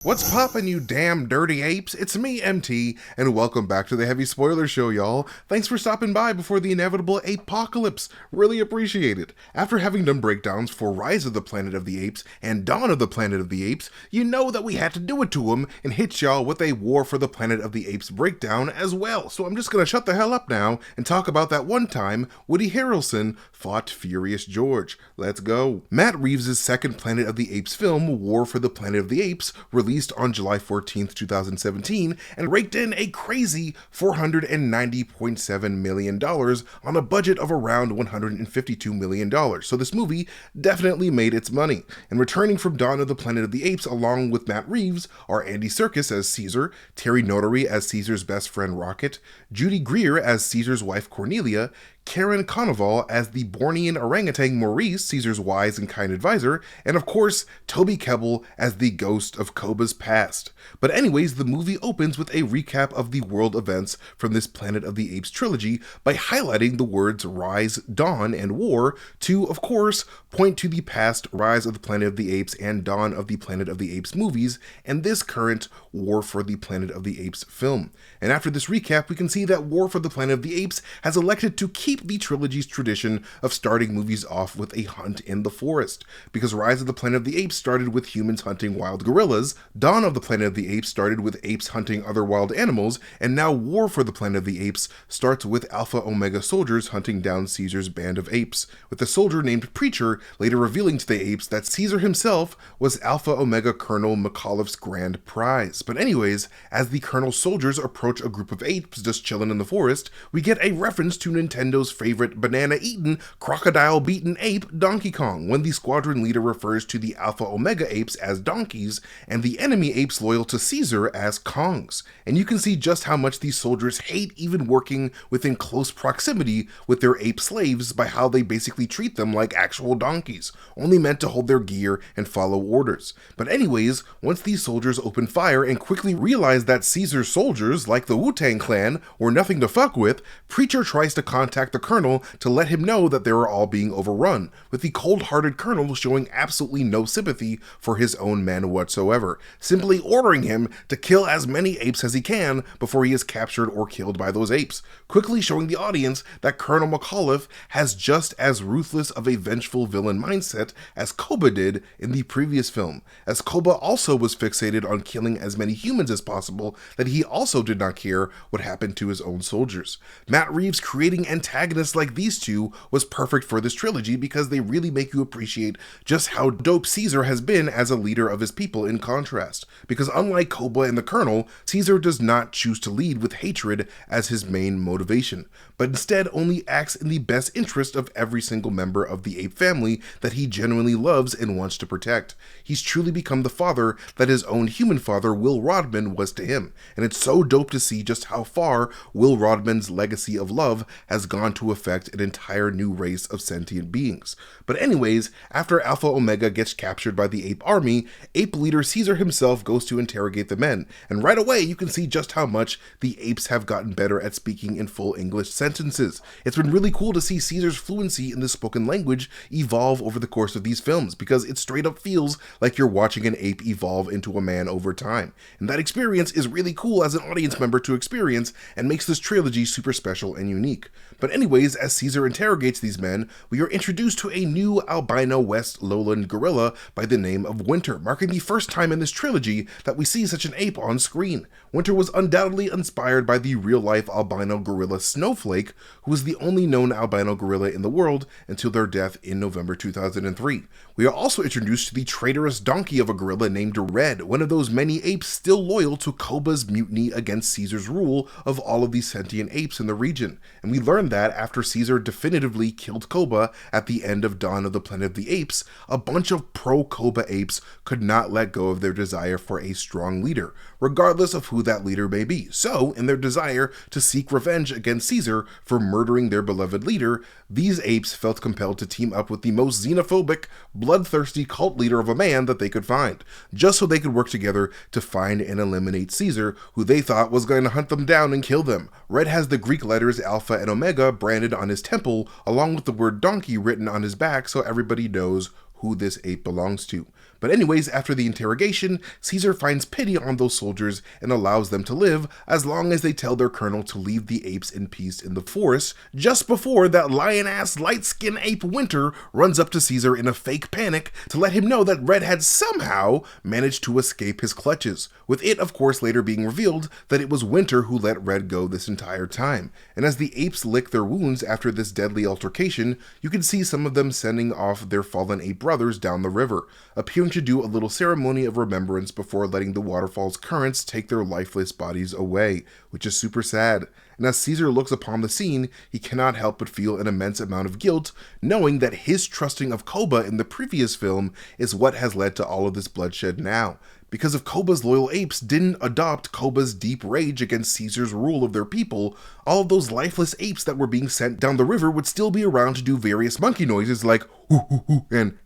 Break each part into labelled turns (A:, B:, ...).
A: What's poppin', you damn dirty apes? It's me, MT, and welcome back to the Heavy Spoiler Show, y'all. Thanks for stopping by before the inevitable apocalypse. Really appreciate it. After having done breakdowns for Rise of the Planet of the Apes and Dawn of the Planet of the Apes, you know that we had to do it to them and hit y'all with a War for the Planet of the Apes breakdown as well. So I'm just gonna shut the hell up now and talk about that one time Woody Harrelson fought Furious George. Let's go. Matt Reeves' second Planet of the Apes film, War for the Planet of the Apes, released on July 14th, 2017, and raked in a crazy $490.7 million on a budget of around $152 million. So this movie definitely made its money. And returning from Dawn of the Planet of the Apes along with Matt Reeves are Andy Serkis as Caesar, Terry Notary as Caesar's best friend Rocket, Judy Greer as Caesar's wife Cornelia, Karen Konoval as the Bornean orangutan Maurice, Caesar's wise and kind advisor, and of course, Toby Kebbell as the ghost of Koba's past. But anyways, the movie opens with a recap of the world events from this Planet of the Apes trilogy by highlighting the words Rise, Dawn, and War to, of course, point to the past Rise of the Planet of the Apes and Dawn of the Planet of the Apes movies and this current War for the Planet of the Apes film. And after this recap, we can see that War for the Planet of the Apes has elected to keep the trilogy's tradition of starting movies off with a hunt in the forest. Because Rise of the Planet of the Apes started with humans hunting wild gorillas, Dawn of the Planet of the Apes started with apes hunting other wild animals, and now War for the Planet of the Apes starts with Alpha Omega soldiers hunting down Caesar's band of apes, with a soldier named Preacher later revealing to the apes that Caesar himself was Alpha Omega Colonel McAuliffe's grand prize. But anyways, as the Colonel's soldiers approach a group of apes just chilling in the forest, we get a reference to Nintendo's favorite banana-eaten, crocodile-beaten ape, Donkey Kong, when the squadron leader refers to the Alpha Omega apes as donkeys, and the enemy apes loyal to Caesar as Kongs. And you can see just how much these soldiers hate even working within close proximity with their ape slaves by how they basically treat them like actual donkeys, only meant to hold their gear and follow orders. But anyways, once these soldiers open fire and quickly realize that Caesar's soldiers, like the Wu-Tang Clan, were nothing to fuck with, Preacher tries to contact the Colonel to let him know that they are all being overrun, with the cold-hearted Colonel showing absolutely no sympathy for his own men whatsoever, simply ordering him to kill as many apes as he can before he is captured or killed by those apes, quickly showing the audience that Colonel McAuliffe has just as ruthless of a vengeful villain mindset as Koba did in the previous film, as Koba also was fixated on killing as many humans as possible that he also did not care what happened to his own soldiers. Matt Reeves creating antagonists like these two was perfect for this trilogy because they really make you appreciate just how dope Caesar has been as a leader of his people in contrast. Because unlike Koba and the Colonel, Caesar does not choose to lead with hatred as his main motivation, but instead only acts in the best interest of every single member of the ape family that he genuinely loves and wants to protect. He's truly become the father that his own human father, Will Rodman, was to him, and it's so dope to see just how far Will Rodman's legacy of love has gone to affect an entire new race of sentient beings. But anyways, after Alpha Omega gets captured by the ape army, ape leader Caesar himself goes to interrogate the men, and right away you can see just how much the apes have gotten better at speaking in full English sentences. It's been really cool to see Caesar's fluency in the spoken language evolve over the course of these films, because it straight up feels like you're watching an ape evolve into a man over time. And that experience is really cool as an audience member to experience and makes this trilogy super special and unique. But anyways, as Caesar interrogates these men, we are introduced to a new albino West Lowland gorilla by the name of Winter, marking the first time in this trilogy that we see such an ape on screen. Winter was undoubtedly inspired by the real-life albino gorilla Snowflake, who was the only known albino gorilla in the world until their death in November 2003. We are also introduced to the traitorous donkey of a gorilla named Red, one of those many apes still loyal to Koba's mutiny against Caesar's rule of all of the sentient apes in the region. And we learn that after Caesar definitively killed Koba at the end of Dawn of the Planet of the Apes, a bunch of pro-Koba apes could not let go of their desire for a strong leader, regardless of who that leader may be. So, in their desire to seek revenge against Caesar for murdering their beloved leader, these apes felt compelled to team up with the most xenophobic, bloodthirsty cult leader of a man that they could find, just so they could work together to find and eliminate Caesar, who they thought was going to hunt them down and kill them. Red has the Greek letters Alpha and Omega branded on his temple, along with the word donkey written on his back, so everybody knows who this ape belongs to. But anyways, after the interrogation, Caesar finds pity on those soldiers and allows them to live as long as they tell their colonel to leave the apes in peace in the forest, just before that lion-ass light-skinned ape Winter runs up to Caesar in a fake panic to let him know that Red had somehow managed to escape his clutches, with it of course later being revealed that it was Winter who let Red go this entire time. And as the apes lick their wounds after this deadly altercation, you can see some of them sending off their fallen ape brothers down the river, appearing to do a little ceremony of remembrance before letting the waterfall's currents take their lifeless bodies away, which is super sad. And as Caesar looks upon the scene, he cannot help but feel an immense amount of guilt, knowing that his trusting of Koba in the previous film is what has led to all of this bloodshed now. Because if Koba's loyal apes didn't adopt Koba's deep rage against Caesar's rule of their people, all of those lifeless apes that were being sent down the river would still be around to do various monkey noises like hoo hoo hoo and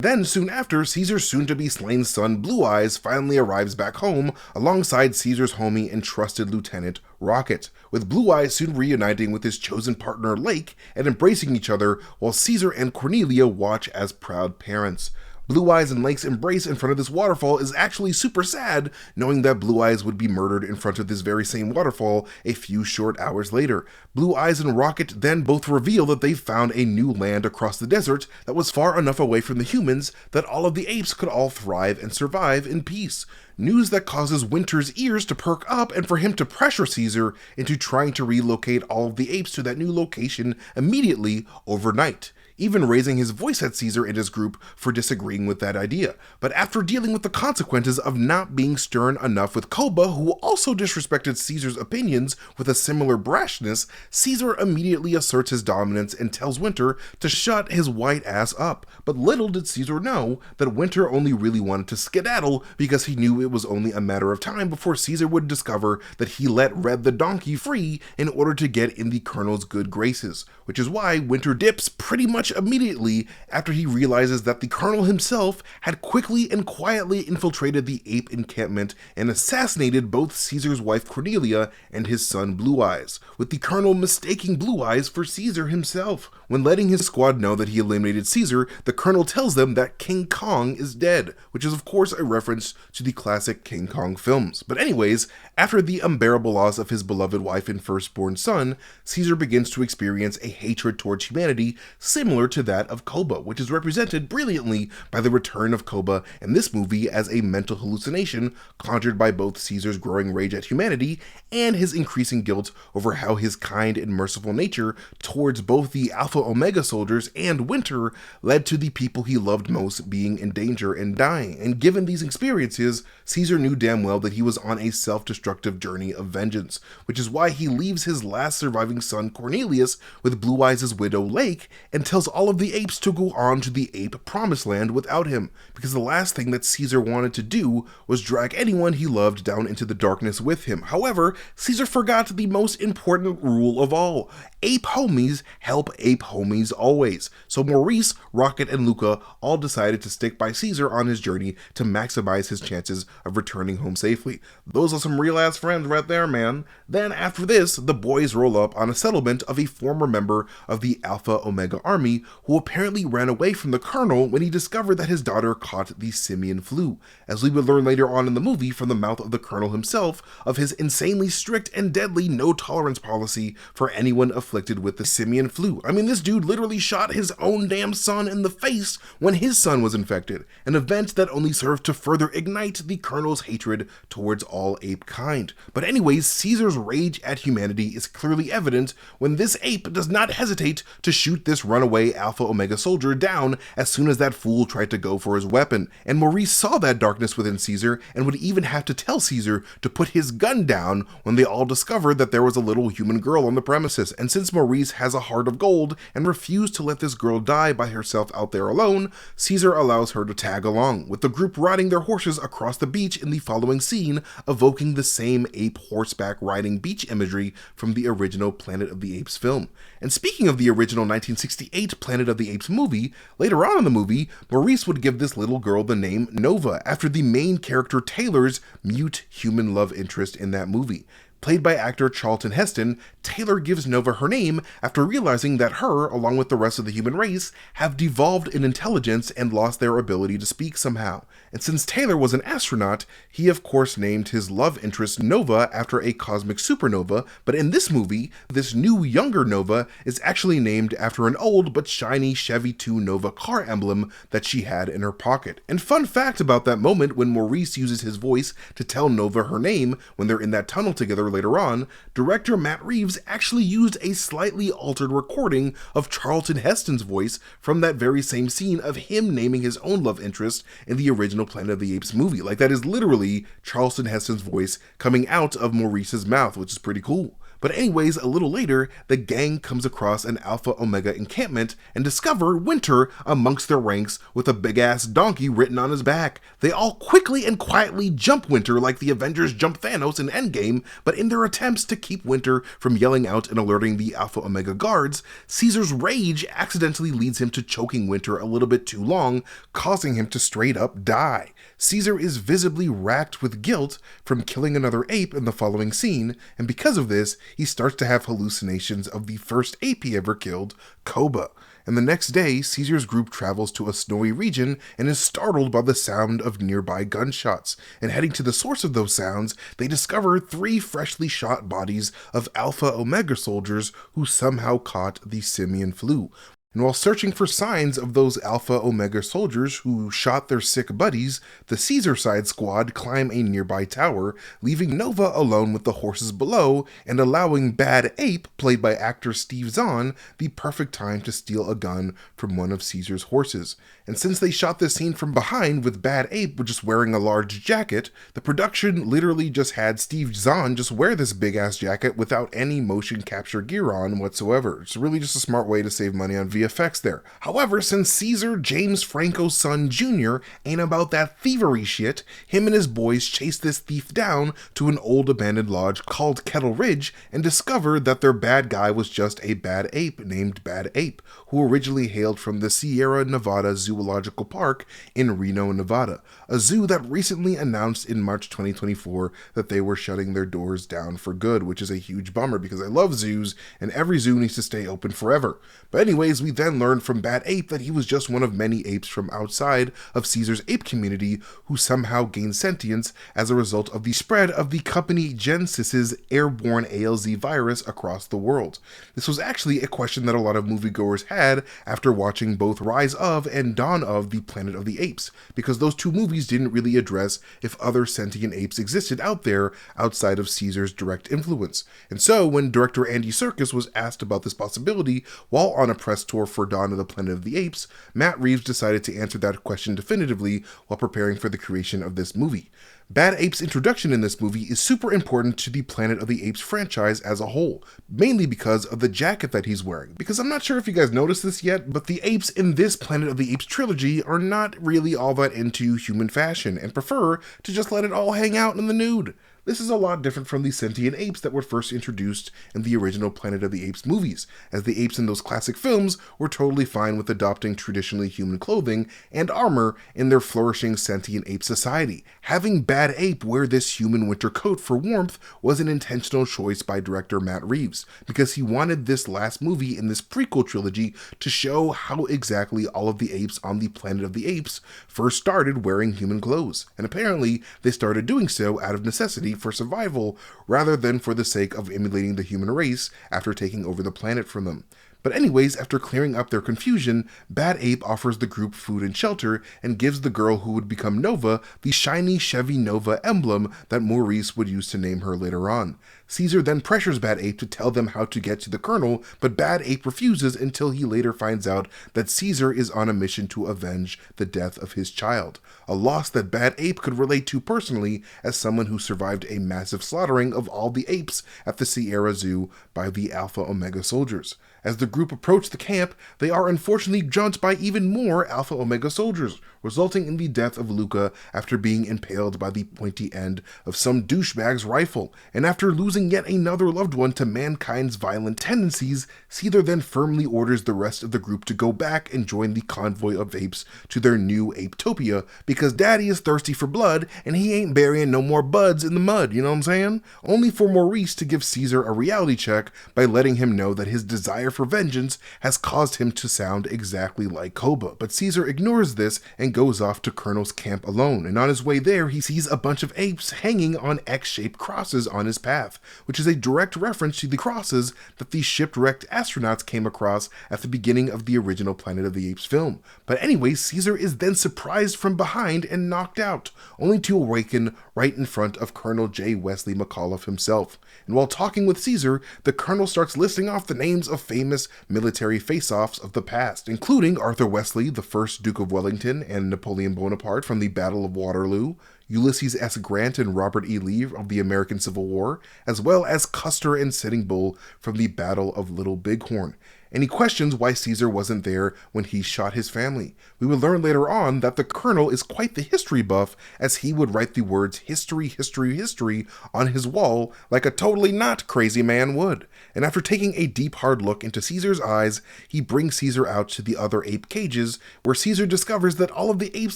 A: Then, soon after, Caesar's soon-to-be slain son, Blue Eyes, finally arrives back home alongside Caesar's homie and trusted lieutenant, Rocket, with Blue Eyes soon reuniting with his chosen partner, Lake, and embracing each other while Caesar and Cornelia watch as proud parents. Blue Eyes and Lake's embrace in front of this waterfall is actually super sad, knowing that Blue Eyes would be murdered in front of this very same waterfall a few short hours later. Blue Eyes and Rocket then both reveal that they've found a new land across the desert that was far enough away from the humans that all of the apes could all thrive and survive in peace. News that causes Winter's ears to perk up and for him to pressure Caesar into trying to relocate all of the apes to that new location immediately overnight, even raising his voice at Caesar and his group for disagreeing with that idea. But after dealing with the consequences of not being stern enough with Koba, who also disrespected Caesar's opinions with a similar brashness, Caesar immediately asserts his dominance and tells Winter to shut his white ass up. But little did Caesar know that Winter only really wanted to skedaddle because he knew it was only a matter of time before Caesar would discover that he let Red the donkey free in order to get in the colonel's good graces, which is why Winter dips pretty much immediately after he realizes that the colonel himself had quickly and quietly infiltrated the ape encampment and assassinated both Caesar's wife Cornelia and his son Blue Eyes, with the colonel mistaking Blue Eyes for Caesar himself. When letting his squad know that he eliminated Caesar, the colonel tells them that King Kong is dead, which is of course a reference to the classic King Kong films. But anyways, after the unbearable loss of his beloved wife and firstborn son, Caesar begins to experience a hatred towards humanity similar to that of Koba, which is represented brilliantly by the return of Koba in this movie as a mental hallucination conjured by both Caesar's growing rage at humanity and his increasing guilt over how his kind and merciful nature towards both the Alpha Omega soldiers and Winter led to the people he loved most being in danger and dying. And given these experiences, Caesar knew damn well that he was on a self-destructive journey of vengeance, which is why he leaves his last surviving son Cornelius with Blue Eyes' widow Lake and tells all of the apes to go on to the ape promised land without him, because the last thing that Caesar wanted to do was drag anyone he loved down into the darkness with him. However, Caesar forgot the most important rule of all: ape homies help ape homies always. So Maurice, Rocket, and Luca all decided to stick by Caesar on his journey to maximize his chances of returning home safely. Those are some real ass friends right there, man. Then after this, the boys roll up on a settlement of a former member of the Alpha Omega army who apparently ran away from the colonel when he discovered that his daughter caught the simian flu, as we would learn later on in the movie from the mouth of the colonel himself of his insanely strict and deadly no-tolerance policy for anyone afflicted with the simian flu. I mean, this dude literally shot his own damn son in the face when his son was infected, an event that only served to further ignite the colonel's hatred towards all ape kind. But anyways, Caesar's rage at humanity is clearly evident when this ape does not hesitate to shoot this runaway Alpha Omega soldier down as soon as that fool tried to go for his weapon. And Maurice saw that darkness within Caesar and would even have to tell Caesar to put his gun down when they all discovered that there was a little human girl on the premises. And since Maurice has a heart of gold and refused to let this girl die by herself out there alone, Caesar allows her to tag along, with the group riding their horses across the beach in the following scene, evoking the same ape horseback riding beach imagery from the original Planet of the Apes film. And speaking of the original 1968 Planet of the Apes movie, later on in the movie, Maurice would give this little girl the name Nova, after the main character Taylor's mute human love interest in that movie. Played by actor Charlton Heston, Taylor gives Nova her name after realizing that her, along with the rest of the human race, have devolved in intelligence and lost their ability to speak somehow. And since Taylor was an astronaut, he of course named his love interest Nova after a cosmic supernova, but in this movie, this new younger Nova is actually named after an old but shiny Chevy 2 Nova car emblem that she had in her pocket. And fun fact about that moment when Maurice uses his voice to tell Nova her name when they're in that tunnel together later on, director Matt Reeves actually used a slightly altered recording of Charlton Heston's voice from that very same scene of him naming his own love interest in the original Planet of the Apes movie. Like, that is literally Charlton Heston's voice coming out of Maurice's mouth, which is pretty cool. But anyways, a little later, the gang comes across an Alpha Omega encampment and discover Winter amongst their ranks with a big-ass donkey written on his back. They all quickly and quietly jump Winter like the Avengers jump Thanos in Endgame, but in their attempts to keep Winter from yelling out and alerting the Alpha Omega guards, Caesar's rage accidentally leads him to choking Winter a little bit too long, causing him to straight up die. Caesar is visibly racked with guilt from killing another ape in the following scene, and because of this, he starts to have hallucinations of the first ape he ever killed, Koba. And the next day, Caesar's group travels to a snowy region and is startled by the sound of nearby gunshots. And heading to the source of those sounds, they discover 3 freshly shot bodies of Alpha Omega soldiers who somehow caught the simian flu. And while searching for signs of those Alpha Omega soldiers who shot their sick buddies, the Caesar side squad climb a nearby tower, leaving Nova alone with the horses below and allowing Bad Ape, played by actor Steve Zahn, the perfect time to steal a gun from one of Caesar's horses. And since they shot this scene from behind with Bad Ape just wearing a large jacket, the production literally just had Steve Zahn just wear this big ass jacket without any motion capture gear on whatsoever. It's really just a smart way to save money on VFX there. However, since Caesar, James Franco's son Jr., ain't about that thievery shit, him and his boys chase this thief down to an old abandoned lodge called Kettle Ridge and discover that their bad guy was just a bad ape named Bad Ape, who originally hailed from the Sierra Nevada Zoological Park in Reno, Nevada, a zoo that recently announced in March 2024 that they were shutting their doors down for good, which is a huge bummer because I love zoos and every zoo needs to stay open forever. But anyways, we then learned from Bad Ape that he was just one of many apes from outside of Caesar's ape community who somehow gained sentience as a result of the spread of the company Gensys's airborne ALZ virus across the world. This was actually a question that a lot of moviegoers had after watching both Rise of and Dawn of the Planet of the Apes, because those two movies didn't really address if other sentient apes existed out there outside of Caesar's direct influence. And so when director Andy Serkis was asked about this possibility while on a press tour for Dawn of the Planet of the Apes, Matt Reeves decided to answer that question definitively while preparing for the creation of this movie. Bad Ape's introduction in this movie is super important to the Planet of the Apes franchise as a whole, mainly because of the jacket that he's wearing. Because I'm not sure if you guys noticed this yet, but the apes in this Planet of the Apes trilogy are not really all that into human fashion and prefer to just let it all hang out in the nude. This is a lot different from the sentient apes that were first introduced in the original Planet of the Apes movies, as the apes in those classic films were totally fine with adopting traditionally human clothing and armor in their flourishing sentient ape society. Having Bad Ape wear this human winter coat for warmth was an intentional choice by director Matt Reeves, because he wanted this last movie in this prequel trilogy to show how exactly all of the apes on the Planet of the Apes first started wearing human clothes, and apparently they started doing so out of necessity for survival rather than for the sake of emulating the human race after taking over the planet from them. But anyways, after clearing up their confusion, Bad Ape offers the group food and shelter and gives the girl who would become Nova the shiny Chevy Nova emblem that Maurice would use to name her later on. Caesar then pressures Bad Ape to tell them how to get to the Colonel, but Bad Ape refuses until he later finds out that Caesar is on a mission to avenge the death of his child, a loss that Bad Ape could relate to personally as someone who survived a massive slaughtering of all the apes at the Sierra Zoo by the Alpha Omega soldiers. As the group approach the camp, they are unfortunately jumped by even more Alpha Omega soldiers, resulting in the death of Luca after being impaled by the pointy end of some douchebag's rifle. And after losing yet another loved one to mankind's violent tendencies, Caesar then firmly orders the rest of the group to go back and join the convoy of apes to their new Apetopia, because Daddy is thirsty for blood and he ain't burying no more buds in the mud, you know what I'm saying? Only for Maurice to give Caesar a reality check by letting him know that his desire for vengeance has caused him to sound exactly like Koba. But Caesar ignores this and goes off to Colonel's camp alone, and on his way there he sees a bunch of apes hanging on X-shaped crosses on his path, which is a direct reference to the crosses that the shipwrecked astronauts came across at the beginning of the original Planet of the Apes film. But anyway, Caesar is then surprised from behind and knocked out, only to awaken right in front of Colonel J. Wesley McAuliffe himself. And while talking with Caesar, the Colonel starts listing off the names of famous military face-offs of the past, including Arthur Wesley, the first Duke of Wellington, and Napoleon Bonaparte from the Battle of Waterloo, Ulysses S. Grant and Robert E. Lee of the American Civil War, as well as Custer and Sitting Bull from the Battle of Little Bighorn. And he questions why Caesar wasn't there when he shot his family. We would learn later on that the Colonel is quite the history buff, as he would write the words history, history, history on his wall like a totally not crazy man would. And after taking a deep hard look into Caesar's eyes, he brings Caesar out to the other ape cages, where Caesar discovers that all of the apes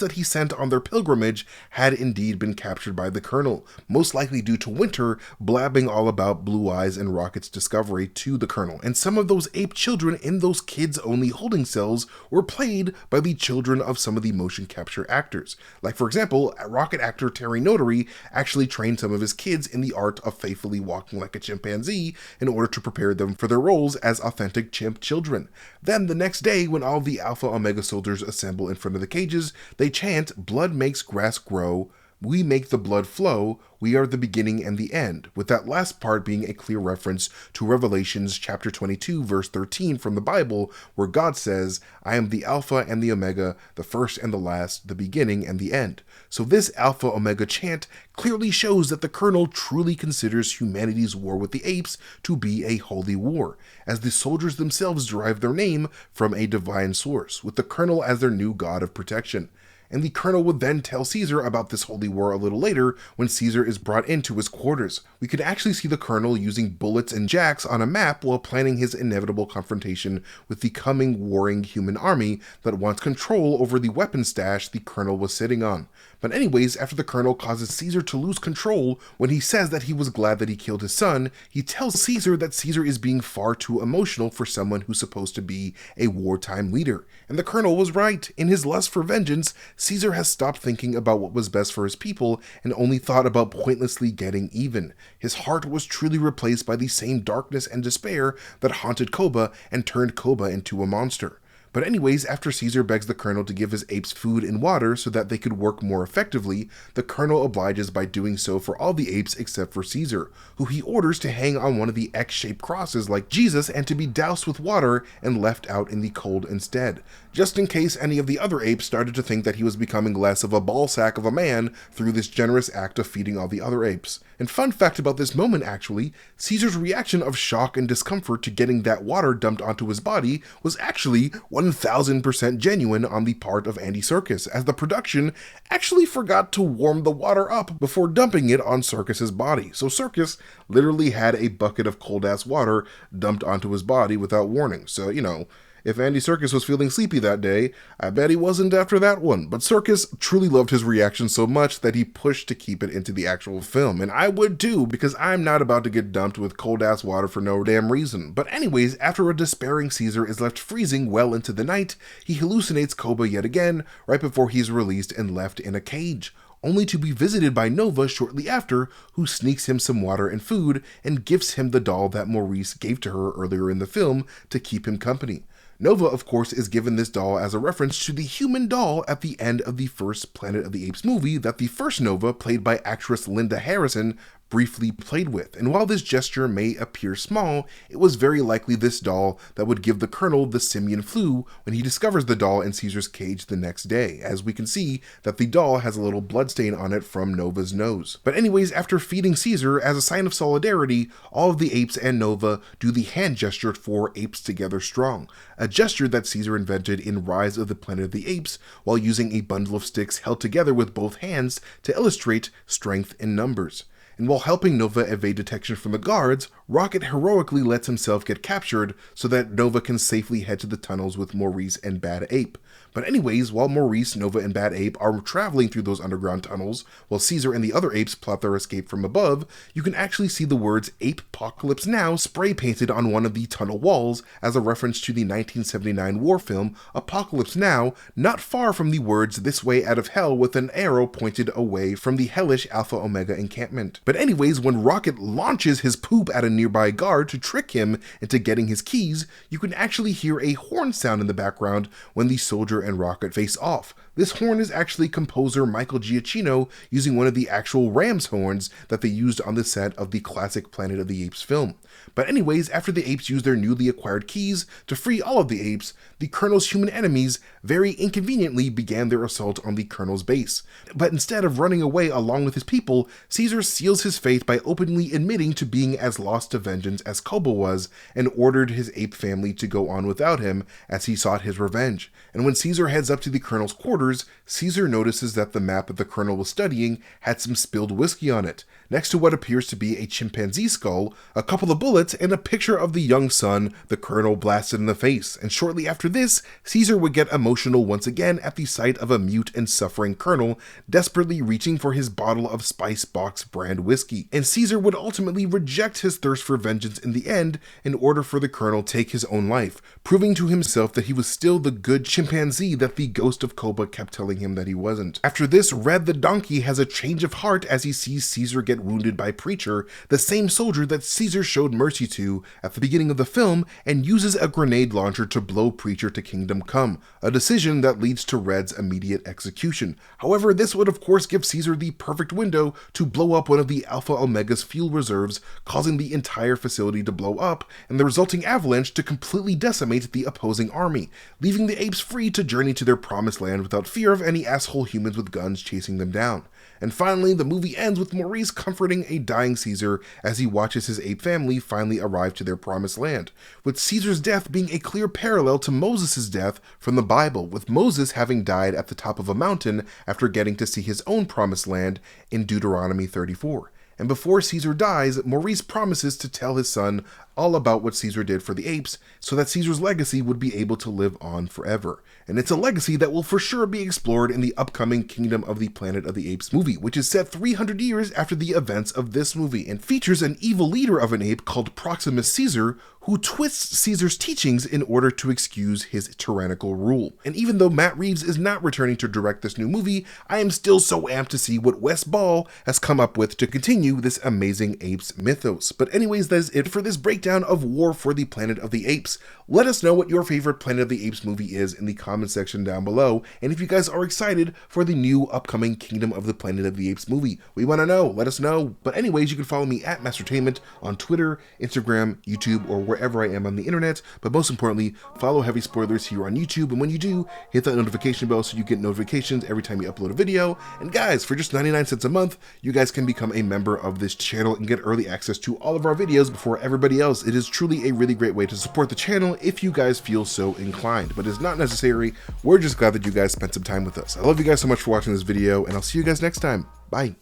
A: that he sent on their pilgrimage had indeed been captured by the Colonel, most likely due to Winter blabbing all about Blue Eyes and Rocket's discovery to the Colonel. And some of those ape children in those kids-only holding cells were played by the children of some of the motion capture actors. Like, for example, Rocket actor Terry Notary actually trained some of his kids in the art of faithfully walking like a chimpanzee in order to prepare them for their roles as authentic chimp children. Then, the next day, when all the Alpha Omega soldiers assemble in front of the cages, they chant, "Blood makes grass grow, we make the blood flow, we are the beginning and the end," with that last part being a clear reference to Revelations chapter 22 verse 13 from the Bible, where God says, "I am the Alpha and the Omega, the first and the last, the beginning and the end." So this Alpha Omega chant clearly shows that the Colonel truly considers humanity's war with the apes to be a holy war, as the soldiers themselves derive their name from a divine source, with the Colonel as their new god of protection. And the Colonel would then tell Caesar about this holy war a little later when Caesar is brought into his quarters. We could actually see the Colonel using bullets and jacks on a map while planning his inevitable confrontation with the coming warring human army that wants control over the weapon stash the Colonel was sitting on. But anyways, after the Colonel causes Caesar to lose control when he says that he was glad that he killed his son, he tells Caesar that Caesar is being far too emotional for someone who's supposed to be a wartime leader. And the Colonel was right. In his lust for vengeance, Caesar has stopped thinking about what was best for his people and only thought about pointlessly getting even. His heart was truly replaced by the same darkness and despair that haunted Koba and turned Koba into a monster. But anyways, after Caesar begs the Colonel to give his apes food and water so that they could work more effectively, the Colonel obliges by doing so for all the apes except for Caesar, who he orders to hang on one of the X-shaped crosses like Jesus and to be doused with water and left out in the cold instead, just in case any of the other apes started to think that he was becoming less of a ballsack of a man through this generous act of feeding all the other apes. And fun fact about this moment actually, Caesar's reaction of shock and discomfort to getting that water dumped onto his body was actually 1000% genuine on the part of Andy Serkis, as the production actually forgot to warm the water up before dumping it on Serkis's body. So Serkis literally had a bucket of cold ass water dumped onto his body without warning. So, you know, if Andy Serkis was feeling sleepy that day, I bet he wasn't after that one. But Serkis truly loved his reaction so much that he pushed to keep it into the actual film. And I would too, because I'm not about to get dumped with cold ass water for no damn reason. But anyways, after a despairing Caesar is left freezing well into the night, he hallucinates Koba yet again, right before he's released and left in a cage, only to be visited by Nova shortly after, who sneaks him some water and food and gifts him the doll that Maurice gave to her earlier in the film to keep him company. Nova, of course, is given this doll as a reference to the human doll at the end of the first Planet of the Apes movie that the first Nova, played by actress Linda Harrison, briefly played with, and while this gesture may appear small, it was very likely this doll that would give the Colonel the simian flu when he discovers the doll in Caesar's cage the next day, as we can see that the doll has a little bloodstain on it from Nova's nose. But anyways, after feeding Caesar, as a sign of solidarity, all of the apes and Nova do the hand gesture for Apes Together Strong, a gesture that Caesar invented in Rise of the Planet of the Apes while using a bundle of sticks held together with both hands to illustrate strength in numbers. And while helping Nova evade detection from the guards, Rocket heroically lets himself get captured so that Nova can safely head to the tunnels with Maurice and Bad Ape. But anyways, while Maurice, Nova, and Bad Ape are traveling through those underground tunnels, while Caesar and the other apes plot their escape from above, you can actually see the words Ape-pocalypse Now spray painted on one of the tunnel walls as a reference to the 1979 war film Apocalypse Now, not far from the words This Way Out of Hell with an arrow pointed away from the hellish Alpha Omega encampment. But anyways, when Rocket launches his poop at a nearby guard to trick him into getting his keys, you can actually hear a horn sound in the background when the soldier and Rocket face off. This horn is actually composer Michael Giacchino using one of the actual ram's horns that they used on the set of the classic Planet of the Apes film. But anyways, after the apes use their newly acquired keys to free all of the apes, the Colonel's human enemies very inconveniently began their assault on the Colonel's base. But instead of running away along with his people, Caesar seals his fate by openly admitting to being as lost to vengeance as Kobo was, and ordered his ape family to go on without him as he sought his revenge. And when Caesar heads up to the Colonel's quarters, Caesar notices that the map that the Colonel was studying had some spilled whiskey on it, next to what appears to be a chimpanzee skull, a couple of bullets, and a picture of the young son the Colonel blasted in the face. And shortly after this, Caesar would get emotional once again at the sight of a mute and suffering Colonel desperately reaching for his bottle of Spice Box brand whiskey. And Caesar would ultimately reject his thirst for vengeance in the end in order for the Colonel to take his own life, proving to himself that he was still the good chimpanzee that the ghost of Koba kept telling him that he wasn't. After this, Red the donkey has a change of heart as he sees Caesar get wounded by Preacher, the same soldier that Caesar showed mercy to at the beginning of the film, and uses a grenade launcher to blow Preacher to Kingdom Come, a decision that leads to Red's immediate execution. However, this would of course give Caesar the perfect window to blow up one of the Alpha Omega's fuel reserves, causing the entire facility to blow up and the resulting avalanche to completely decimate the opposing army, leaving the apes free to journey to their promised land without fear of any asshole humans with guns chasing them down. And finally, the movie ends with Maurice comforting a dying Caesar as he watches his ape family finally arrive to their promised land, with Caesar's death being a clear parallel to Moses' death from the Bible, with Moses having died at the top of a mountain after getting to see his own promised land in Deuteronomy 34. And before Caesar dies, Maurice promises to tell his son all about what Caesar did for the apes so that Caesar's legacy would be able to live on forever. And it's a legacy that will for sure be explored in the upcoming Kingdom of the Planet of the Apes movie, which is set 300 years after the events of this movie and features an evil leader of an ape called Proximus Caesar who twists Caesar's teachings in order to excuse his tyrannical rule. And even though Matt Reeves is not returning to direct this new movie, I am still so amped to see what Wes Ball has come up with to continue this amazing apes mythos. But anyways, that is it for this breakdown of War for the Planet of the Apes. Let us know what your favorite Planet of the Apes movie is in the comment section down below, and if you guys are excited for the new upcoming Kingdom of the Planet of the Apes movie. We want to know, let us know. But anyways, you can follow me at Mastertainment on Twitter, Instagram, YouTube, or wherever I am on the internet. But most importantly, follow Heavy Spoilers here on YouTube, and when you do, hit that notification bell so you get notifications every time you upload a video. And guys, for just 99 cents a month, you guys can become a member of this channel and get early access to all of our videos before everybody else. It is truly a really great way to support the channel if you guys feel so inclined, but it's not necessary. We're just glad that you guys spent some time with us. I love you guys so much for watching this video, and I'll see you guys next time. Bye.